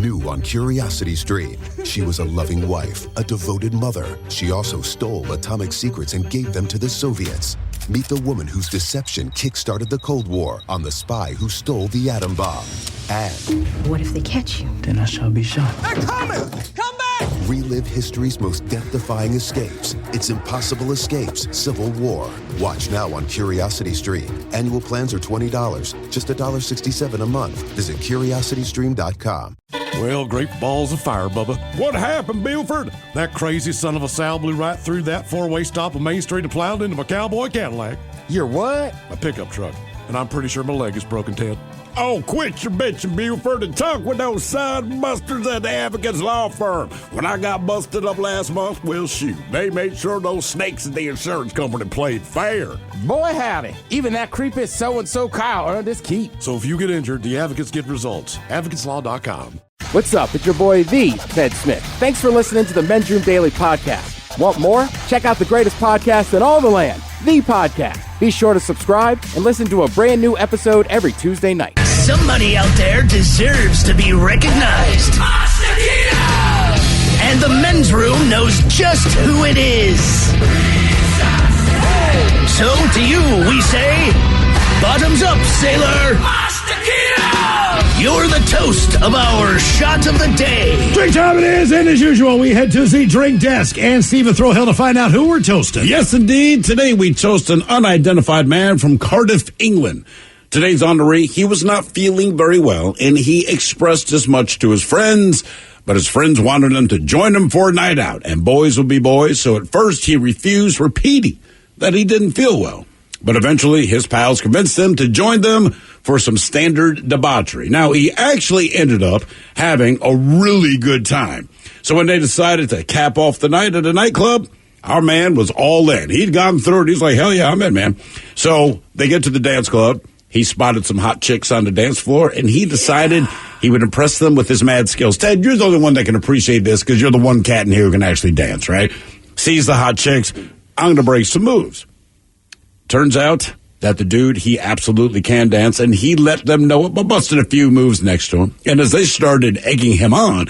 New on Curiosity Stream. She was a loving wife, a devoted mother. She also stole atomic secrets and gave them to the Soviets. Meet the woman whose deception kick-started the Cold War on the spy who stole the atom bomb. And what if they catch you? Then I shall be shot. They're coming! Come back! relive history's most death-defying escapes. It's Impossible Escapes, Civil War. Watch now on Curiosity Stream. Annual plans are $20, just $1.67 a month. Visit curiositystream.com. Well, great balls of fire, Bubba. What happened, Buford? That crazy son of a Sal blew right through that four-way stop on Main Street and plowed into my cowboy Cadillac. Your what? My pickup truck. And I'm pretty sure my leg is broken, Ted. Oh, quit your bitching, Buford, and talk with those side busters at the Advocates Law Firm. When I got busted up last month, well, shoot, they made sure those snakes at the insurance company played fair. Boy, howdy. Even that creepy so-and-so Kyle earned his keep. So if you get injured, the advocates get results. AdvocatesLaw.com. What's up? It's your boy, the Ted Smith. Thanks for listening to the Men's Room Daily Podcast. Want more? Check out the greatest podcast in all the land, The Podcast. Be sure to subscribe and listen to a brand new episode every Tuesday night. Somebody out there deserves to be recognized. And the Men's Room knows just who it is. So to you, we say, bottoms up, sailor. You're the toast of our shot of the day. Drink time it is, and as usual, we head to the drink desk and Steve Throwhill to find out who we're toasting. Yes, indeed. Today we toast an unidentified man from Cardiff, England. Today's honoree, he was not feeling very well, and he expressed as much to his friends, but his friends wanted him to join them for a night out, and boys will be boys, so at first he refused, repeating that he didn't feel well. But eventually his pals convinced him to join them for some standard debauchery. Now, he actually ended up having a really good time. So when they decided to cap off the night at a nightclub, our man was all in. He'd gone through it. He's like, hell yeah, I'm in, man. So they get to the dance club. He spotted some hot chicks on the dance floor, and he decided he would impress them with his mad skills. Ted, you're the only one that can appreciate this because you're the one cat in here who can actually dance, right? Sees the hot chicks. I'm going to break some moves. Turns out that the dude, he absolutely can dance, and he let them know it, but busted a few moves next to him. And as they started egging him on,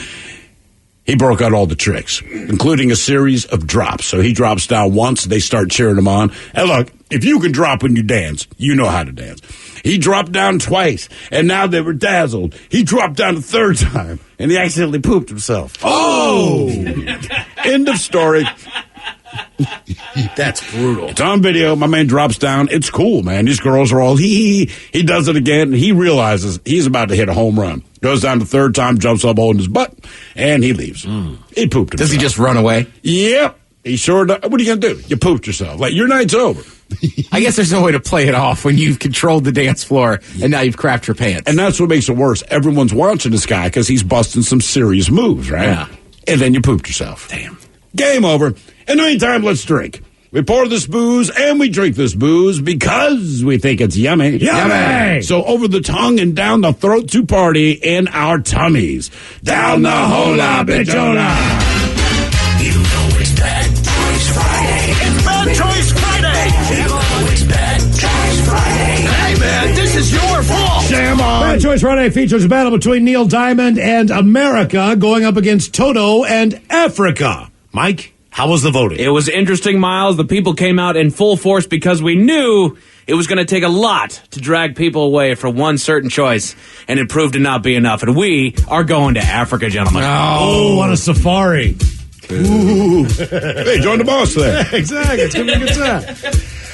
he broke out all the tricks, including a series of drops. So he drops down once, they start cheering him on. And look, if you can drop when you dance, you know how to dance. He dropped down twice, and now they were dazzled. He dropped down a third time, and he accidentally pooped himself. Oh! End of story. That's brutal. It's on video. My man drops down. It's cool, man. These girls are all, he does it again. He realizes he's about to hit a home run. Goes down the third time, jumps up holding his butt, and he leaves. He pooped himself. Does he just run away? Yep. He sure does. What are you going to do? You pooped yourself. Like, your night's over. I guess there's no way to play it off when you've controlled the dance floor and now you've crapped your pants. And that's what makes it worse. Everyone's watching this guy because he's busting some serious moves, right? Yeah. And then you pooped yourself. Damn. Game over. In the meantime, let's drink. We pour this booze and we drink this booze because we think it's yummy. Yummy! So over the tongue and down the throat to party in our tummies. Down the hola, bitchola. You know it's Bad Choice Friday. It's Bad Choice Friday. You know it's Bad Choice Friday. Hey, man, this is your fault. Jam on. Bad Choice Friday features a battle between Neil Diamond and America going up against Toto and Africa. Mike, how was the voting? It was interesting, Miles. The people came out in full force because we knew it was going to take a lot to drag people away from one certain choice, and it proved to not be enough. And we are going to Africa, gentlemen. Oh, on a safari. Ooh. Hey, join the boss there. Exactly. It's going to be a good time.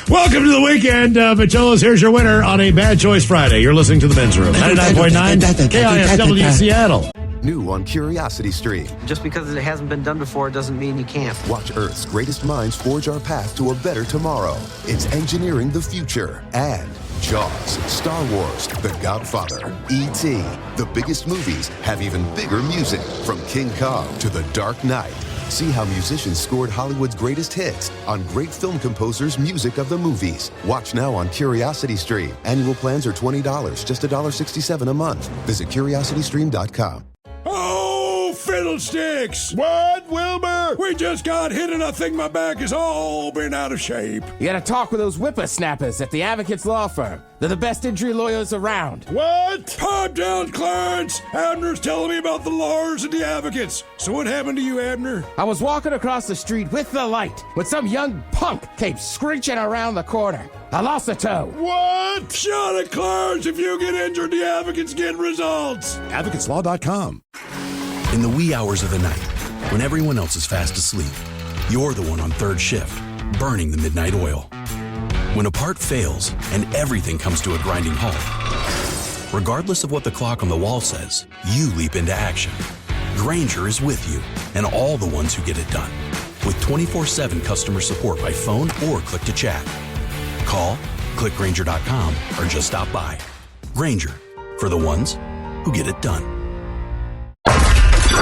Welcome to the weekend, Bicholos. Here's your winner on a Bad Choice Friday. You're listening to The Men's Room. 99.9 KISW Seattle. New on Curiosity Stream. Just because it hasn't been done before doesn't mean you can't. Watch Earth's greatest minds forge our path to a better tomorrow. It's engineering the future. And Jaws, Star Wars, The Godfather, E.T. The biggest movies have even bigger music. From King Kong to The Dark Knight. See how musicians scored Hollywood's greatest hits on great film composers' music of the movies. Watch now on Curiosity Stream. Annual plans are $20, just $1.67 a month. Visit curiositystream.com. Oh, fiddlesticks! What, Wilbur? We just got hit and I think my back has all been out of shape. You gotta talk with those whippersnappers at the Advocates Law Firm. They're the best injury lawyers around. What? Pipe down, Clarence! Abner's telling me about the lawyers and the advocates. So what happened to you, Abner? I was walking across the street with the light when some young punk came screeching around the corner. I lost a toe. What? Shut it, Clarence! If you get injured, the advocates get results. AdvocatesLaw.com. In the wee hours of the night, when everyone else is fast asleep, you're the one on third shift, burning the midnight oil. When a part fails and everything comes to a grinding halt, regardless of what the clock on the wall says, you leap into action. Grainger is with you and all the ones who get it done. With 24/7 customer support by phone or click to chat. Call, click Grainger.com, or just stop by. Grainger, for the ones who get it done.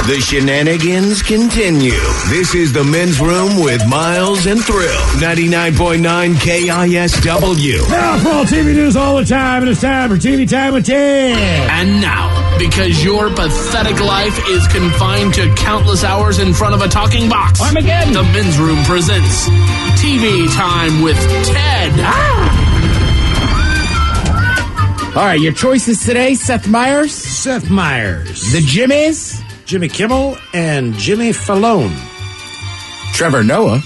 The shenanigans continue. This is the Men's Room with Miles and Thrill. 99.9 KISW. Now for all TV news all the time, and it's time for TV Time with Tim. And now, because your pathetic life is confined to countless hours in front of a talking box, Armageddon. the Men's Room presents TV Time with Ted. All right, your choices today, Seth Meyers, Seth Meyers, the Jimmies, Jimmy Kimmel, and Jimmy Fallon. Trevor Noah,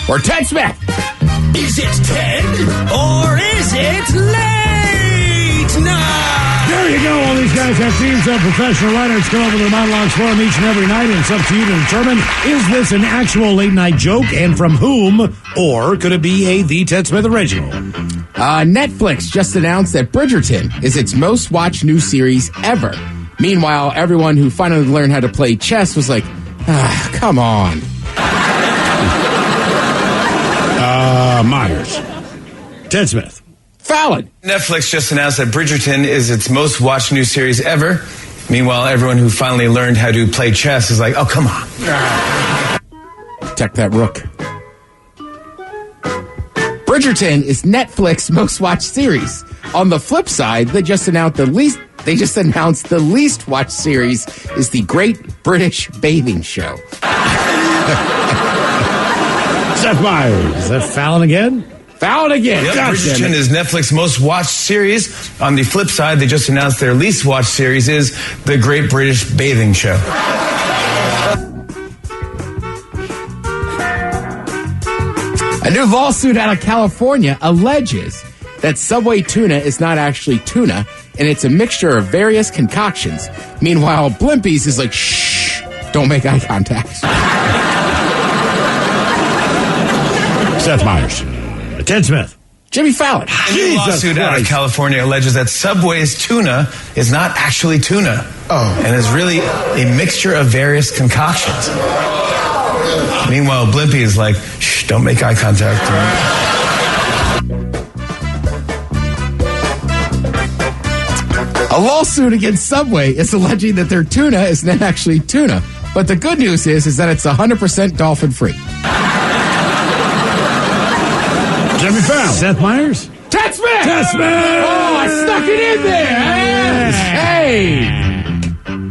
or Ted Smith. Is it Ted or is it late night? There you go. All these guys have teams of professional writers come up with their monologues for them each and every night, and it's up to you to determine, is this an actual late-night joke, and from whom, or could it be a The Ted Smith original? Netflix just announced that Bridgerton is its most-watched new series ever. Meanwhile, everyone who finally learned how to play chess was like, come on. Myers. Ted Smith. Fallon. Netflix just announced that Bridgerton is its most watched new series ever. Meanwhile, everyone who finally learned how to play chess is like, oh, come on. Protect that rook. Bridgerton is Netflix's most watched series. On the flip side, they just announced the least watched series is the Great British Bathing Show. Seth Meyers. Is that Fallon again? Fallon again. Yep, God Bridgerton damn it. is Netflix's most watched series. On the flip side, they just announced their least watched series is The Great British Bathing Show. A new lawsuit out of California alleges that Subway tuna is not actually tuna, and it's a mixture of various concoctions. Meanwhile, Blimpies is like, shh, don't make eye contact. Seth Meyers. Ted Smith. Jimmy Fallon. A new lawsuit out of California alleges that Subway's tuna is not actually tuna. And is really a mixture of various concoctions. Meanwhile, Blimpie is like, shh, don't make eye contact. A lawsuit against Subway is alleging that their tuna is not actually tuna. But the good news is that it's 100% dolphin-free. Jimmy Fallon. Seth Meyers. Ted Smith! Ted Smith! Oh, I stuck it in there! Hey!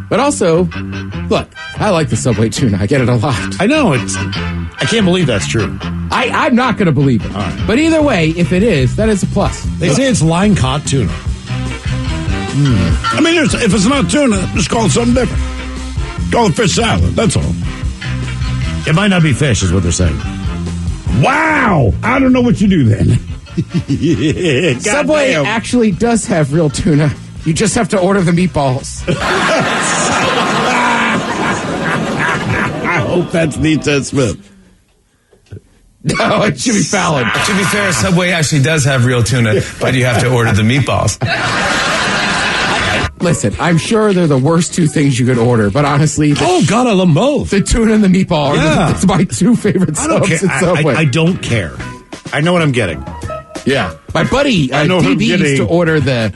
But also, look, I like the Subway tuna. I get it a lot. I know. I can't believe that's true. I'm not going to believe it. Right. But either way, if it is, that is a plus. They say it's line-caught tuna. I mean, if it's not tuna, just call it something different. Call it fish salad. That's all. It might not be fish, is what they're saying. Wow! I don't know what you do then. Subway actually does have real tuna. You just have to order the meatballs. I hope that's the Ted Smith. No, it should be Fallon. To be fair, Subway actually does have real tuna, but you have to order the meatballs. Listen, I'm sure they're the worst two things you could order, but honestly... Oh, God, I love both. The tuna and the meatball Yeah. are my two favorite subs at Subway. I don't care. I know what I'm getting. Yeah. My buddy, DB, used to order the...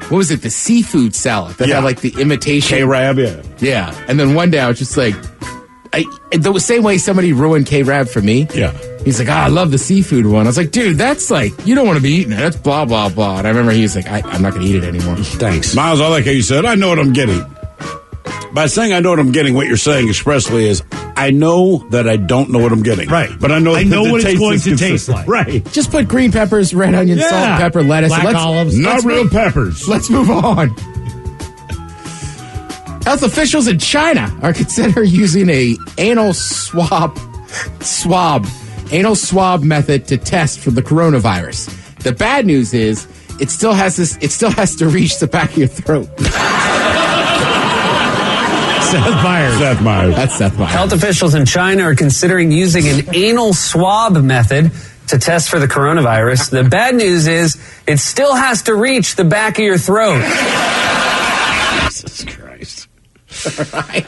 What was it? The seafood salad that had like the imitation... K-Rab, yeah. Yeah. And then one day I was just like... the same way somebody ruined K-Rab for me. Yeah. He's like, I love the seafood one. I was like, dude, that's like, you don't want to be eating it. That's blah, blah, blah. And I remember he was like, I'm not going to eat it anymore. Thanks. Miles, I like how you said, I know what I'm getting. By saying I know what I'm getting, what you're saying expressly is I know that I don't know what I'm getting. Right. But I know what it's going to taste like. Right. Just put green peppers, red onions, salt, pepper, lettuce. Black olives. Not real peppers. Let's move on. Health officials in China are considering using a anal swab method to test for the coronavirus. The bad news is it still has to reach the back of your throat. Seth Meyers. That's Seth Meyers. Health officials in China are considering using an anal swab method to test for the coronavirus. The bad news is it still has to reach the back of your throat. Jesus Christ. Right.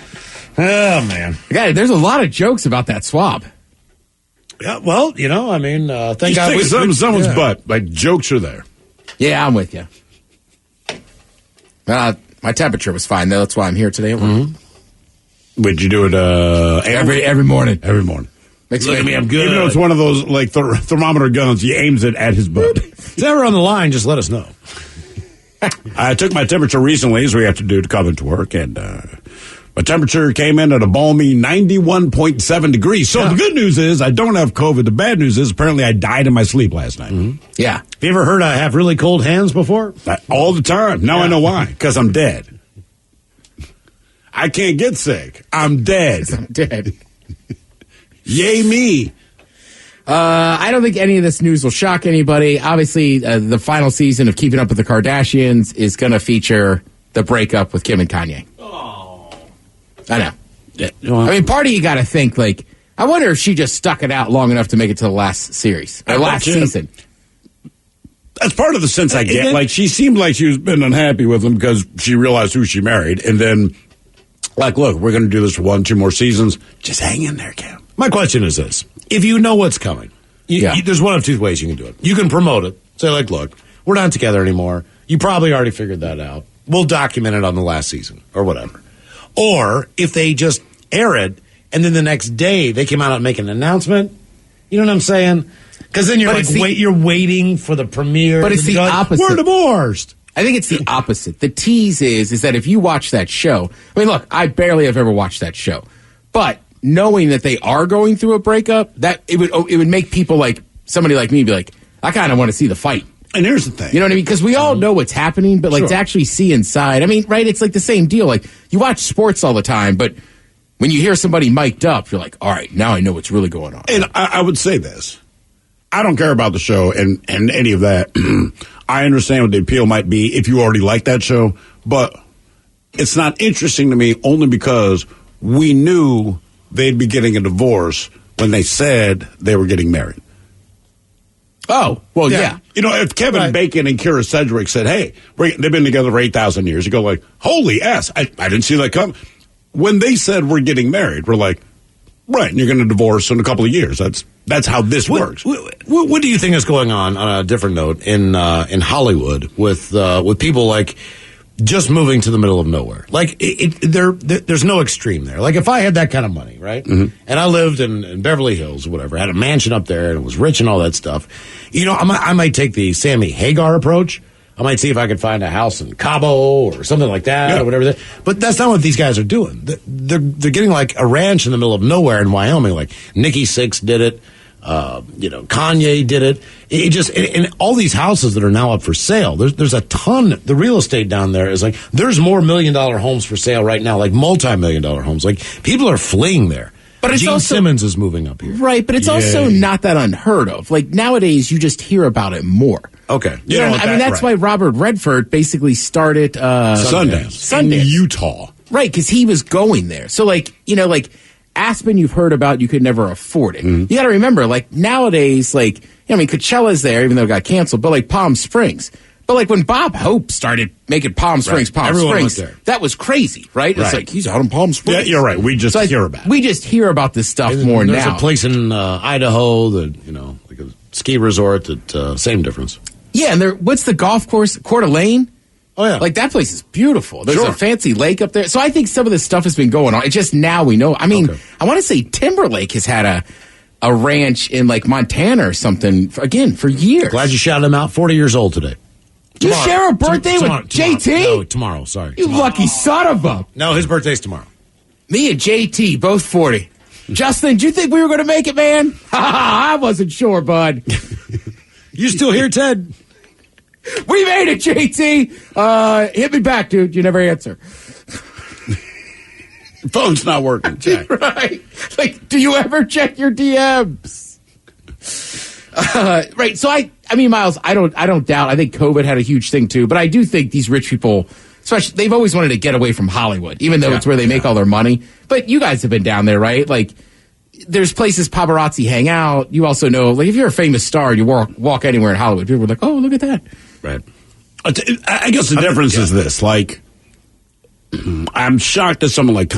Oh, man. Yeah, there's a lot of jokes about that swab. Yeah, well, thank God. Someone's butt. Like, jokes are there. Yeah, I'm with you. My temperature was fine, though. That's why I'm here today. Would you do it every morning? Every morning. Makes Look at me, I'm good. Even though it's one of those like thermometer guns, he aims it at his butt. If you're ever on the line, just let us know. I took my temperature recently, as we have to do to come into work, and my temperature came in at a balmy 91.7 degrees. So the good news is I don't have COVID. The bad news is apparently I died in my sleep last night. Mm-hmm. Yeah. Have you ever heard I have really cold hands before? All the time. Now I know why. Because I'm dead. I can't get sick. I'm dead. I'm dead. Yay me. I don't think any of this news will shock anybody. Obviously, the final season of Keeping Up with the Kardashians is going to feature the breakup with Kim and Kanye. Oh. I know. Yeah. I mean, part of you got to think, like, I wonder if she just stuck it out long enough to make it to the last series, or last season. That's part of the sense I get. Like, she seemed like she was been unhappy with him because she realized who she married. And then, like, look, we're going to do this for 1-2 more seasons. Just hang in there, Kim. My question is this. If you know what's coming, there's one of two ways you can do it. You can promote it. Say, like, look, we're not together anymore. You probably already figured that out. We'll document it on the last season or whatever. Or if they just air it and then the next day they came out and make an announcement, you know what I'm saying? Because then you're waiting for the premiere. But it's the opposite. We're divorced. I think it's the opposite. The tease is that if you watch that show, I mean, look, I barely have ever watched that show, but knowing that they are going through a breakup, that it would make people like somebody like me be like, I kind of want to see the fight. And here's the thing. You know what I mean? Because we all know what's happening, but like to actually see inside, I mean, right? It's like the same deal. Like you watch sports all the time, but when you hear somebody mic'd up, you're like, all right, now I know what's really going on. And I would say this. I don't care about the show and any of that. I understand what the appeal might be if you already like that show, but it's not interesting to me only because we knew they'd be getting a divorce when they said they were getting married. Oh, well, yeah. You know, if Kevin Bacon and Kira Sedgwick said, hey, they've been together for 8,000 years, you go like, holy ass, I didn't see that come. When they said we're getting married, we're like, right, and you're going to divorce in a couple of years. That's how this works. What do you think is going on a different note, in Hollywood with people like just moving to the middle of nowhere? Like, there's no extreme there. Like, if I had that kind of money, right, and I lived in Beverly Hills or whatever, had a mansion up there and was rich and all that stuff, you know, I might take the Sammy Hagar approach. I might see if I could find a house in Cabo or something like that or whatever. But that's not what these guys are doing. They're getting like a ranch in the middle of nowhere in Wyoming. Like Nikki Sixx did it. Kanye did it. It just and all these houses that are now up for sale. There's a ton. The real estate down there is like there's more $1 million homes for sale right now, like multi-million-dollar homes. Like people are fleeing there. But it's Gene Simmons is moving up here, right? But it's also not that unheard of. Like nowadays, you just hear about it more. Okay, you know, I mean that's why Robert Redford basically started Sundance in Utah, right? Because he was going there. So like Aspen, you've heard about, you could never afford it. You got to remember, like nowadays, like I mean, Coachella's there, even though it got canceled, but like Palm Springs. But like when Bob Hope started making Palm Springs, that was crazy, right? It's like he's out in Palm Springs. Yeah, you're right. We just hear about it. We just hear about this stuff more There's now. There's a place in Idaho that like a ski resort that same difference. Yeah, and what's the golf course? Coeur d'Alene? Oh yeah, like that place is beautiful. There's a fancy lake up there. So I think some of this stuff has been going on. It's just now we know. I mean, I want to say Timberlake has had a ranch in like Montana or something again for years. Glad you shouted him out. 40 years old today. You share a birthday with JT? No, tomorrow. Sorry. You lucky son of a. No, his birthday's tomorrow. Me and JT, both 40. Justin, do you think we were going to make it, man? I wasn't sure, bud. You still here, Ted? We made it, JT. Hit me back, dude. You never answer. Phone's not working. Check. Right. Like, do you ever check your DMs? Right. So I mean, Miles, I don't doubt. I think COVID had a huge thing too, but I do think these rich people, especially, they've always wanted to get away from Hollywood, even though it's where they make all their money. But you guys have been down there, right? Like, there's places paparazzi hang out. You also know, like, if you're a famous star and you walk anywhere in Hollywood, people are like, oh, look at that. Right. I guess the difference is this. Like, I'm shocked that someone like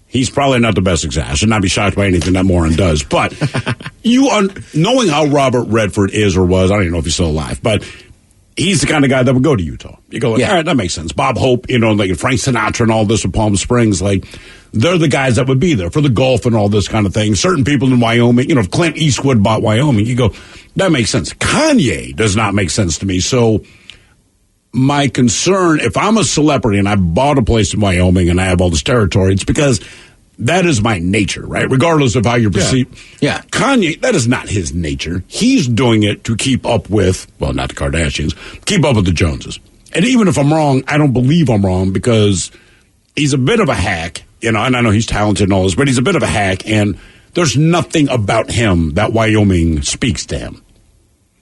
he's probably not the best example. I should not be shocked by anything that Morin does. But knowing how Robert Redford is or was, I don't even know if he's still alive, but he's the kind of guy that would go to Utah. You go, like, all right, that makes sense. Bob Hope, like Frank Sinatra and all this with Palm Springs, like, they're the guys that would be there for the golf and all this kind of thing. Certain people in Wyoming, if Clint Eastwood bought Wyoming, you go, that makes sense. Kanye does not make sense to me. So my concern, if I'm a celebrity and I bought a place in Wyoming and I have all this territory, it's because that is my nature, right? Regardless of how you're perceived. Yeah. Kanye, that is not his nature. He's doing it to keep up with, well, not the Kardashians, keep up with the Joneses. And even if I'm wrong, I don't believe I'm wrong because he's a bit of a hack, and I know he's talented and all this, but he's a bit of a hack, and there's nothing about him that Wyoming speaks to him.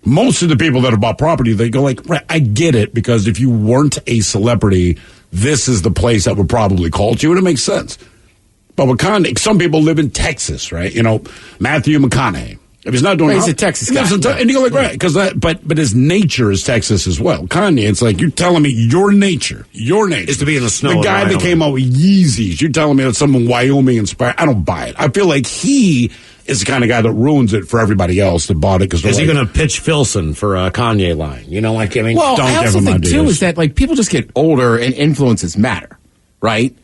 Most of the people that have bought property, they go like, right, I get it, because if you weren't a celebrity, this is the place that would probably call to you, and it makes sense. But with Kanye, some people live in Texas, right? Matthew McConaughey. If he's not doing, he's a Texas guy, and you go like, right, because but his nature is Texas as well. Kanye, it's like, you're telling me your nature is to be in the snow. The guy that came out with Yeezys, you're telling me that someone Wyoming inspired. I don't buy it. I feel like he is the kind of guy that ruins it for everybody else that bought it. Because is he going to pitch Filson for a Kanye line? Well, don't I give also him think ideas. too is that, like, people just get older and influences matter, right?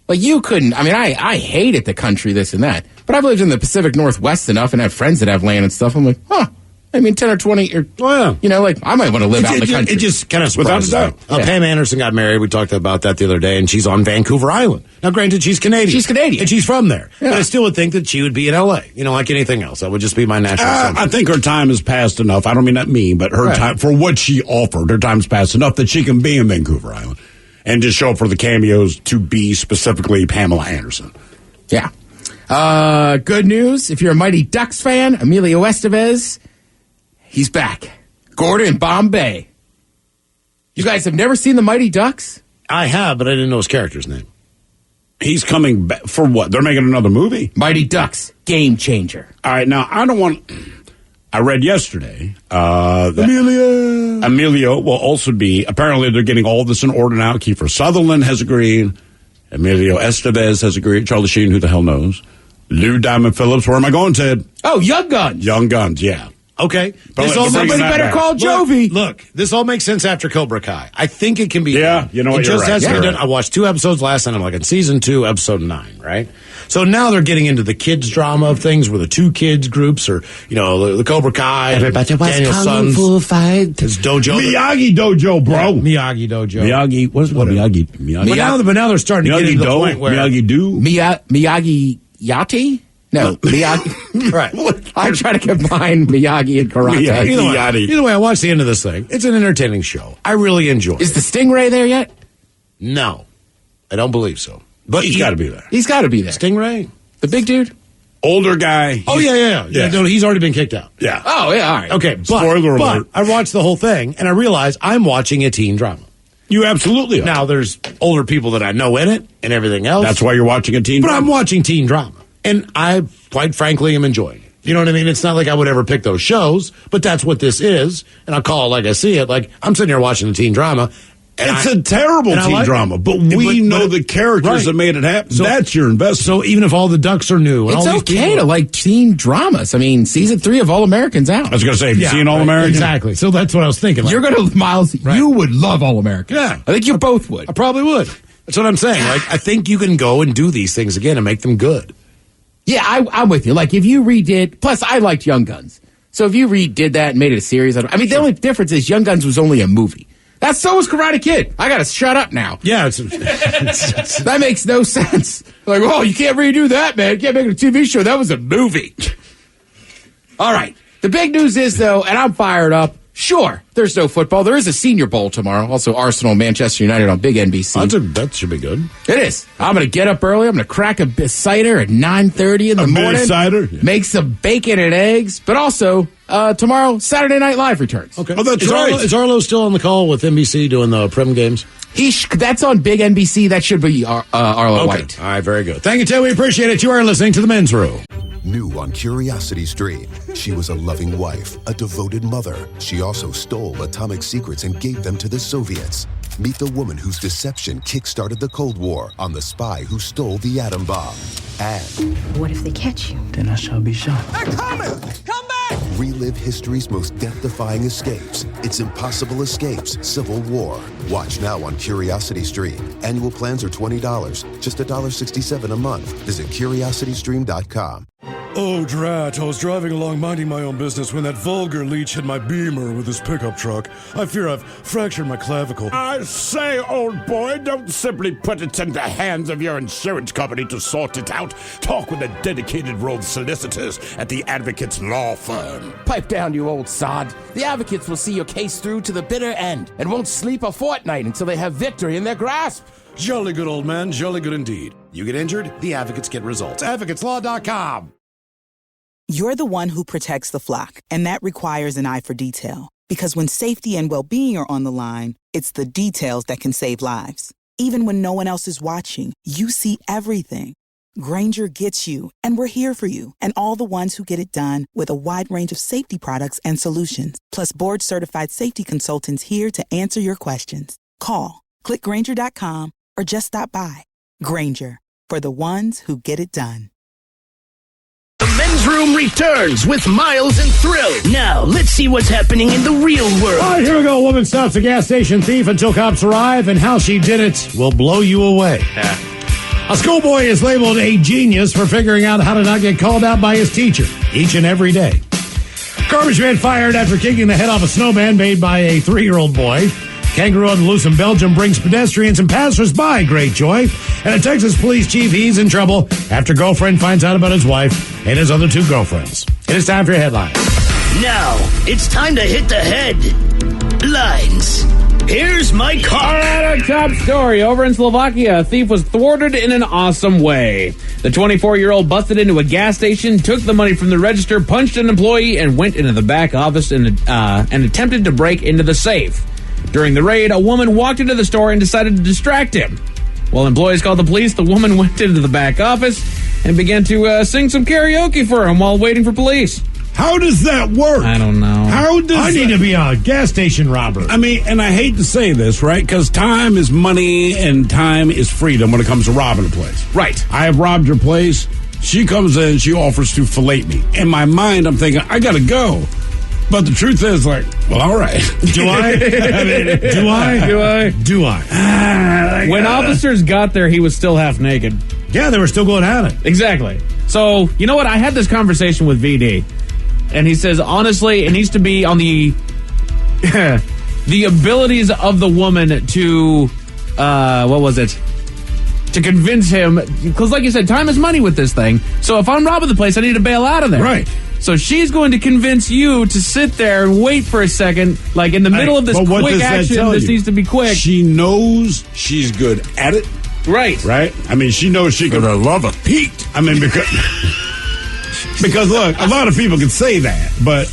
Like, you couldn't, I hated the country, this and that, but I've lived in the Pacific Northwest enough and have friends that have land and stuff. I'm like, 10 or 20, or, like, I might want to live out in the country. It just kind of surprises me. Pam Anderson got married. We talked about that the other day, and she's on Vancouver Island. Now, granted, she's Canadian. She's Canadian. And she's from there. Yeah. But I still would think that she would be in L.A., like anything else. That would just be my natural assumption. I think her time has passed enough. I don't mean that mean, but her time, for what she offered, her time's passed enough that she can be in Vancouver Island and just show up for the cameos to be specifically Pamela Anderson. Yeah. Good news. If you're a Mighty Ducks fan, Emilio Estevez, he's back. Gordon Bombay. You guys have never seen the Mighty Ducks? I have, but I didn't know his character's name. He's coming back for what? They're making another movie? Mighty Ducks, game changer. All right, now, I don't want... I read yesterday that Emilio will also be, apparently they're getting all this in order now. Kiefer Sutherland has agreed. Emilio Estevez has agreed. Charlie Sheen, who the hell knows? Lou Diamond Phillips, where am I going, Ted? Oh, Young Guns. Young Guns, yeah. Okay. Somebody better call Jovi. Look, this all makes sense after Cobra Kai. I think it can be done. You know what, it just has to be done. Right. I watched 2 episodes last night. I'm like in season 2, episode 9, right? So now they're getting into the kids' drama of things where the 2 kids groups are, the Cobra Kai. Everybody was Daniel kung fu fight. His dojo. Miyagi Dojo, bro. Miyagi Dojo. Miyagi, what Miyagi? But now they're starting to get to the point where Miyagi Do? Miyagi Yati? No, Miyagi. Right. I try to combine Miyagi and karate. Either way, I watched the end of this thing. It's an entertaining show. I really enjoy it. Is the Stingray there yet? No. I don't believe so. But he's got to be there. He's got to be there. Stingray? The big dude? Older guy. Oh, yeah. No, he's already been kicked out. Yeah. Oh, yeah, all right. Okay, Spoiler alert. I watched the whole thing, and I realized I'm watching a teen drama. You absolutely are. Now, there's older people that I know in it and everything else. That's why you're watching a teen But drama. I'm watching teen drama, and I, quite frankly, am enjoying it. You know what I mean? It's not like I would ever pick those shows, but that's what this is, and I'll call it like I see it. Like, I'm sitting here watching the teen drama. It's a terrible teen drama, but we know the characters that made it happen. So that's your investment. So even if all the ducks are new, and it's all okay to like teen dramas. I mean, season 3 of All Americans out. I was going to say, have you seen All Americans? Exactly. So that's what I was thinking. Like, You're going to, Miles, you would love All Americans. Yeah. I think you both would. I probably would. That's what I'm saying. Like, I think you can go and do these things again and make them good. Yeah, I'm with you. Like, if you redid, plus I liked Young Guns. So if you redid that and made it a series, the only difference is Young Guns was only a movie. That's so was Karate Kid. I gotta shut up now. Yeah, that makes no sense. Like, oh, you can't redo that, man. You can't make it a TV show. That was a movie. All right. The big news is, though, and I'm fired up. Sure, there's no football. There is a Senior Bowl tomorrow. Also, Arsenal, Manchester United on big NBC. That should be good. It is. I'm going to get up early. I'm going to crack a cider at 9:30 in the morning. Cider? Yeah. Make some bacon and eggs. But also, tomorrow, Saturday Night Live returns. Okay. Oh, that's right. Is Arlo still on the call with NBC doing the Prim games? That's on big NBC. That should be Arlo White. All right, very good. Thank you, Tim. We appreciate it. You are listening to The Men's Room. New on Curiosity Stream, she was a loving wife, a devoted mother. She also stole atomic secrets and gave them to the Soviets. Meet the woman whose deception kick-started the Cold War on the spy who stole the atom bomb. And what if they catch you? Then I shall be shot. They're coming! Come back! relive history's most death-defying escapes. It's Impossible Escapes, Civil War. Watch now on Curiosity Stream. Annual plans are $20, just $1.67 a month. Visit curiositystream.com. Oh, drat. I was driving along minding my own business when that vulgar leech hit my Beamer with his pickup truck. I fear I've fractured my clavicle. I say, old boy, don't simply put it in the hands of your insurance company to sort it out. Talk with the dedicated road solicitors at the Advocates Law Firm. Pipe down, you old sod. The Advocates will see your case through to the bitter end and won't sleep a fortnight until they have victory in their grasp. Jolly good, old man. Jolly good indeed. You get injured, the Advocates get results. AdvocatesLaw.com. You're the one who protects the flock, and that requires an eye for detail. Because when safety and well-being are on the line, it's the details that can save lives. Even when no one else is watching, you see everything. Grainger gets you, and we're here for you, and all the ones who get it done with a wide range of safety products and solutions, plus board-certified safety consultants here to answer your questions. Call, click Grainger.com, or just stop by. Grainger, for the ones who get it done. The Men's Room returns with Miles and Thrill. Now, let's see what's happening in the real world. All right, here we go. A woman stops a gas station thief until cops arrive, and how she did it will blow you away. A schoolboy is labeled a genius for figuring out how to not get called out by his teacher each and every day. Garbage man fired after kicking the head off a snowman made by a 3-year-old boy. Kangaroo on the loose in Belgium brings pedestrians and passers-by great joy. And a Texas police chief, he's in trouble after girlfriend finds out about his wife and his other 2 girlfriends. It is time for your headlines. Now, it's time to hit the headlines. Here's my car. All right, our top story. Over in Slovakia, a thief was thwarted in an awesome way. The 24-year-old busted into a gas station, took the money from the register, punched an employee, and went into the back office and attempted to break into the safe. During the raid, a woman walked into the store and decided to distract him. While employees called the police, the woman went into the back office and began to sing some karaoke for him while waiting for police. How does that work? I don't know. I need to be a gas station robber. I mean, and I hate to say this, right? Because time is money and time is freedom when it comes to robbing a place. Right. I have robbed her place. She comes in, she offers to fillet me. In my mind, I'm thinking, I gotta go. But the truth is, like, well, all right. Do I? Do I? When officers got there, he was still half naked. Yeah, they were still going at it. Exactly. So, you know what? I had this conversation with VD, and he says, honestly, it needs to be on the the abilities of the woman to, to convince him, because like you said, time is money with this thing. So if I'm robbing the place, I need to bail out of there. Right. So she's going to convince you to sit there and wait for a second, like in the middle of this quick action. This needs to be quick. She knows she's good at it. Right. Right? I mean, she knows she can love a Pete. I mean, because look, a lot of people can say that, but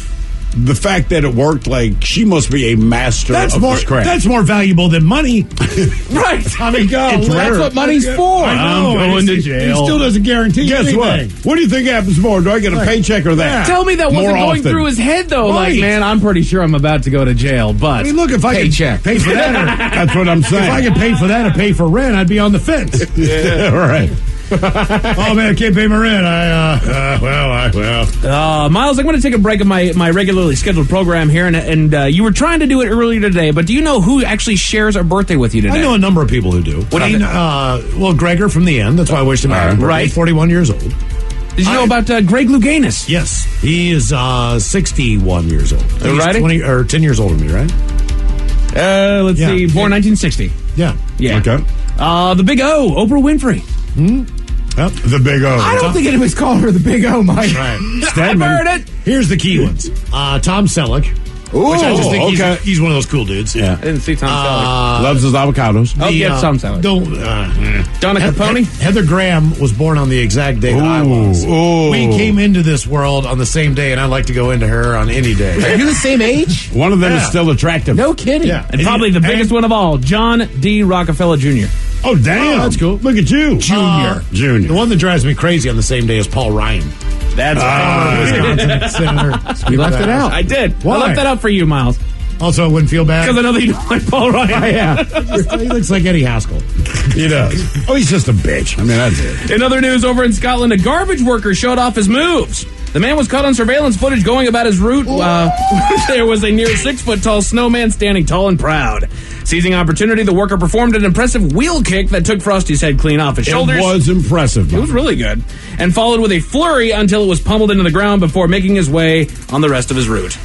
the fact that it worked, like, she must be a master of this craft. That's more valuable than money. Right. I mean, that's what money's for. I'm going to jail. He still doesn't guarantee Guess anything. What do you think happens more? Do I get a paycheck or that? Tell me that wasn't going through his head, though. Right. Like, man, I'm pretty sure I'm about to go to jail, but I mean, look, if I could pay for that, that's what I'm saying. If I could pay for that or pay for rent, I'd be on the fence. Yeah, right. Oh man, I can't pay my rent. Miles, I'm going to take a break of my regularly scheduled program here, and you were trying to do it earlier today, but do you know who actually shares a birthday with you today? I know a number of people who do. Well, Gregor from the end. That's why I wished him happy birthday. Right. 41 years old. Did you know about Greg Louganis? Yes, he is 61 years old. Right? He's 10 years older than me, right? Let's see. Born 1960. Yeah. Yeah. Okay. The Big O, Oprah Winfrey. The Big O. I don't think anybody's calling her the Big O, Mike. Right. I've heard it. Here's the key ones. Tom Selleck. Ooh, which I just think okay. he's one of those cool dudes. Yeah. I didn't see Tom Selleck. Loves his avocados. Oh, yeah, Tom Selleck. Donna Capone? Heather Graham was born on the exact day that I was. Ooh. We came into this world on the same day, and I'd like to go into her on any day. You're the same age? One of them is still attractive. No kidding. Yeah. And probably the biggest one of all, John D. Rockefeller Jr. Oh, damn. Oh, that's cool. Look at you. Junior. The one that drives me crazy on the same day is Paul Ryan. That's Wisconsin senator. You left it out. I did. Why? I left that out for you, Miles. Also, I wouldn't feel bad. Because I know that you don't like Paul Ryan. Yeah. He looks like Eddie Haskell. He does. Oh, he's just a bitch. I mean, that's it. In other news, over in Scotland, a garbage worker showed off his moves. The man was caught on surveillance footage going about his route. There was a near 6-foot-tall snowman standing tall and proud. Seizing opportunity, the worker performed an impressive wheel kick that took Frosty's head clean off his shoulders. It was impressive. It was really good. And followed with a flurry until it was pummeled into the ground before making his way on the rest of his route.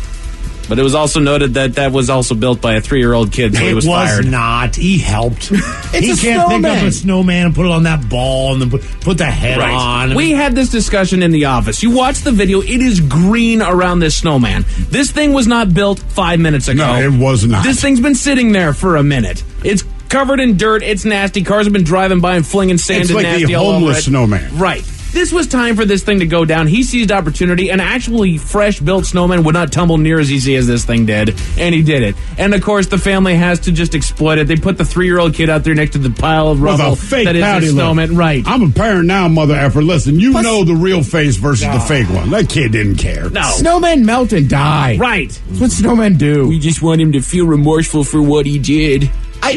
But it was also noted that that was also built by a 3-year-old kid, so he was fired. Not. He helped. He a can't pick snowman. up a snowman and put it on that ball and then put the head on. We had this discussion in the office. You watch the video, it is green around this snowman. This thing was not built 5 minutes ago. No, it was not. This thing's been sitting there for a minute. It's covered in dirt. It's nasty. Cars have been driving by and flinging sand It's and like nasty the all over homeless it. snowman. Right. This was time for this thing to go down. He seized opportunity. An actually fresh-built snowman would not tumble near as easy as this thing did, and he did it. And, of course, the family has to just exploit it. They put the 3-year-old kid out there next to the pile of rubble With a fake that is pouty a lip. snowman. Right. I'm a parent now, mother effer. Listen, you know the real face versus the fake one. That kid didn't care. No. Snowmen melt and die. Right. That's what snowmen do. We just want him to feel remorseful for what he did.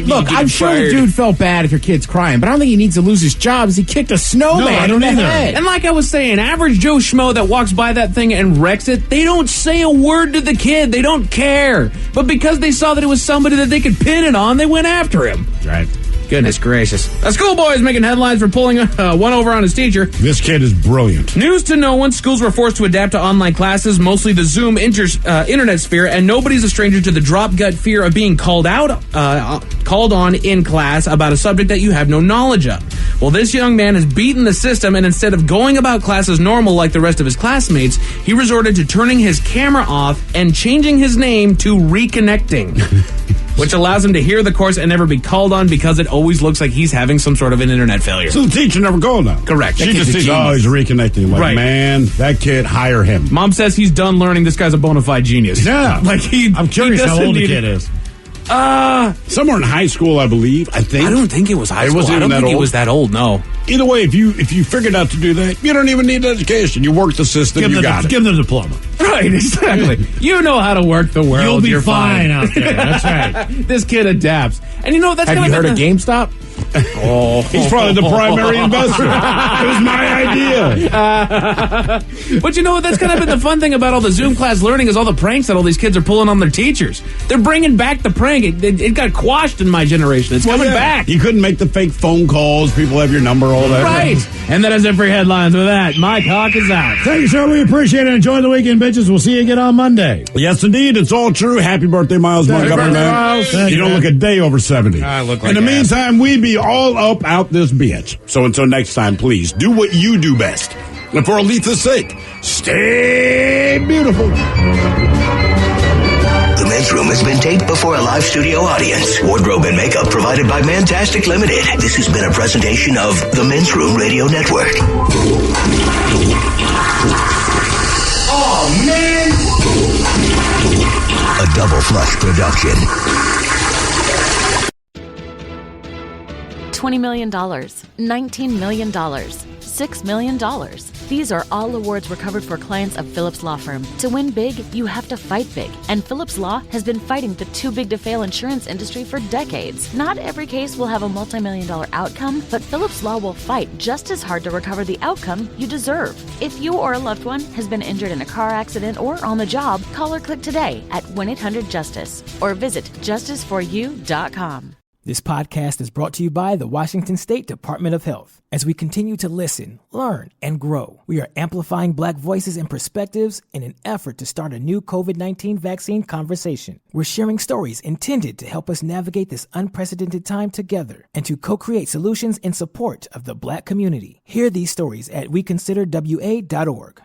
Look, I'm sure the dude felt bad if your kid's crying, but I don't think he needs to lose his job as he kicked a snowman No, I don't in the either. head. And like I was saying, average Joe Schmo that walks by that thing and wrecks it, they don't say a word to the kid. They don't care. But because they saw that it was somebody that they could pin it on, they went after him. Right. Goodness gracious. A schoolboy is making headlines for pulling one over on his teacher. This kid is brilliant. News to no one. Schools were forced to adapt to online classes, mostly the Zoom internet sphere, and nobody's a stranger to the drop gut fear of being called on in class about a subject that you have no knowledge of. Well, this young man has beaten the system, and instead of going about class as normal like the rest of his classmates, he resorted to turning his camera off and changing his name to Reconnecting. Which allows him to hear the course and never be called on because it always looks like he's having some sort of an internet failure. So the teacher never called him. Correct. She just thinks, oh, he's reconnecting. Like, Right. man, that kid, hire him. Mom says he's done learning. This guy's a bona fide genius. Yeah. Like I'm curious how old the kid is. Somewhere in high school, I believe. I think. I don't think it was high It school. wasn't I don't even think that he old. was that old, no. Either way, if you figured out to do that, you don't even need education. You work the system, you got it. Give them the diploma. Right, exactly. You know how to work the world. You'll be You're fine out there. That's right. This kid adapts. And you know, that's Have gonna you heard be of GameStop? Oh. He's probably the primary investor. It was my idea. But you know what? That's kind of been the fun thing about all the Zoom class learning is all the pranks that all these kids are pulling on their teachers. They're bringing back the prank. It got quashed in my generation. It's coming back. You couldn't make the fake phone calls. People have your number, all that. Right. And that is it for headlines. With that, Mike Hawk is out. Thank you, sir. We appreciate it. Enjoy the weekend, bitches. We'll see you again on Monday. Yes, indeed. It's all true. Happy birthday, Miles Happy Montgomery, birthday, man. Miles. Thank You you, don't man. look a day over 70. I look like In the ass. meantime, we be all up out this bitch. So until next time, please do what you do best. And for Aletha's sake, stay beautiful. The Men's Room has been taped before a live studio audience. Wardrobe and makeup provided by Mantastic Limited. This has been a presentation of the Men's Room Radio Network. Oh, man! A Double Flush production. $20 million, $19 million, $6 million. These are all awards recovered for clients of Phillips Law Firm. To win big, you have to fight big. And Phillips Law has been fighting the too big to fail insurance industry for decades. Not every case will have a multi-million-dollar outcome, but Phillips Law will fight just as hard to recover the outcome you deserve. If you or a loved one has been injured in a car accident or on the job, call or click today at 1-800-JUSTICE or visit justiceforyou.com. This podcast is brought to you by the Washington State Department of Health. As we continue to listen, learn, and grow, we are amplifying Black voices and perspectives in an effort to start a new COVID-19 vaccine conversation. We're sharing stories intended to help us navigate this unprecedented time together and to co-create solutions in support of the Black community. Hear these stories at weconsiderwa.org.